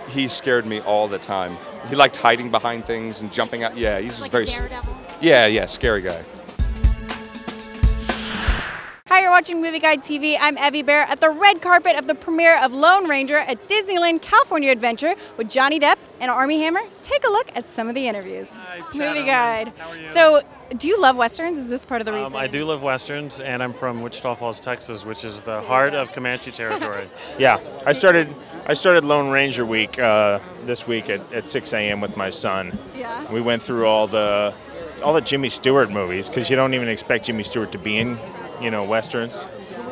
He scared me all the time. He liked hiding behind things and jumping out. Yeah, he's Like very. Daredevil? Yeah, scary guy. Hi, you're watching Movie Guide TV. I'm Evie Bear at the red carpet of the premiere of Lone Ranger at Disneyland California Adventure with Johnny Depp and Armie Hammer. Take a look at some of the interviews. Hi, Movie Guide. How are you? So, do you love Westerns? Is this part of the reason? I do love Westerns, and I'm from Wichita Falls, Texas, which is the heart of Comanche territory. Yeah, I started Lone Ranger Week this week at 6 a.m. with my son. Yeah. We went through all the Jimmy Stewart movies because you don't even expect Jimmy Stewart to be in, Westerns.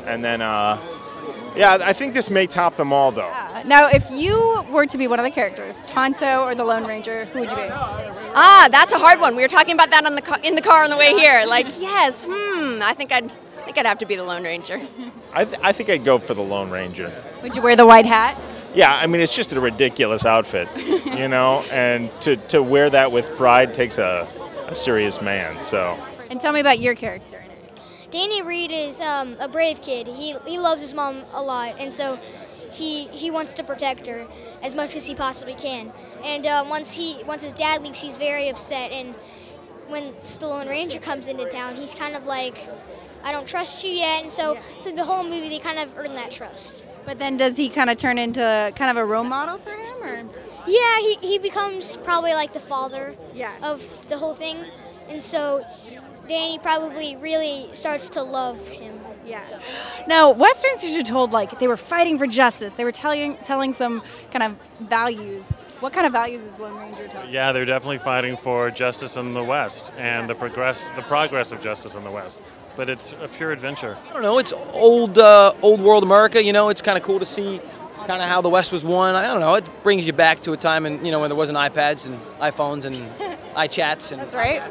And then, yeah, I think this may top them all, though. Now, if you were to be one of the characters, Tonto or the Lone Ranger, who would you be? That's a hard one. We were talking about that in the car on the way here. Like, yes, I think I'd have to be the Lone Ranger. I think I'd go for the Lone Ranger. Would you wear the white hat? Yeah, I mean, it's just a ridiculous outfit, and to wear that with pride takes a serious man, so. And tell me about your character. Danny Reid is a brave kid. He loves his mom a lot, and so he wants to protect her as much as he possibly can. And once his dad leaves, he's very upset. And when the Lone Ranger comes into town, he's kind of like, I don't trust you yet. And so through the whole movie, they kind of earn that trust. But then does he kind of turn into kind of a role model for him, or? Yeah, he becomes probably like the father of the whole thing, and so Danny probably really starts to love him. Yeah. Now, Westerns usually told like they were fighting for justice. They were telling some kind of values. What kind of values is Lone Ranger telling? Yeah, they're definitely fighting for justice in the West and the progress of justice in the West. But it's a pure adventure. I don't know. It's old world America. It's kind of cool to see kind of how the West was won. I don't know. It brings you back to a time when when there wasn't iPads and iPhones and iChats and. That's right.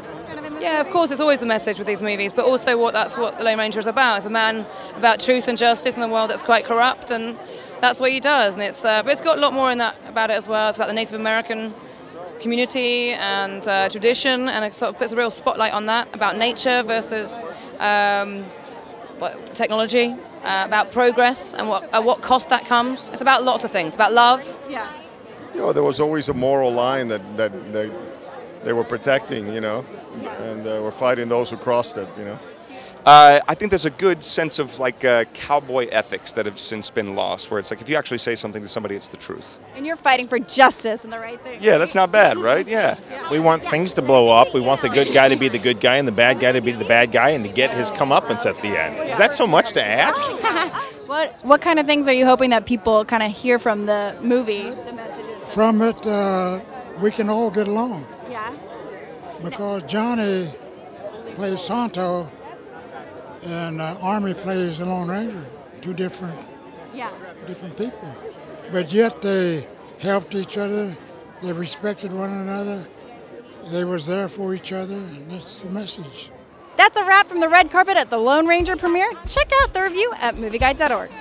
Yeah, of course, it's always the message with these movies, but also that's what the Lone Ranger is about. It's a man about truth and justice in a world that's quite corrupt, and that's what he does. And but it's got a lot more in that about it as well. It's about the Native American community and tradition, and it sort of puts a real spotlight on that, about nature versus technology, about progress and at what cost that comes. It's about lots of things, about love. Yeah. There was always a moral line that they were protecting, and were fighting those who crossed it, I think there's a good sense of like cowboy ethics that have since been lost, where it's like if you actually say something to somebody, it's the truth. And you're fighting for justice and the right thing. Yeah, that's not bad, right? Yeah. We want things to blow up. We want the good guy to be the good guy and the bad guy to be the bad guy and to get his comeuppance at the end. Is that so much to ask? What kind of things are you hoping that people kind of hear from the movie? The messages? From it, we can all get along. Yeah. Because Johnny plays Tonto and Armie plays the Lone Ranger, two different people. But yet they helped each other, they respected one another, they was there for each other, and that's the message. That's a wrap from the red carpet at the Lone Ranger premiere. Check out the review at movieguide.org.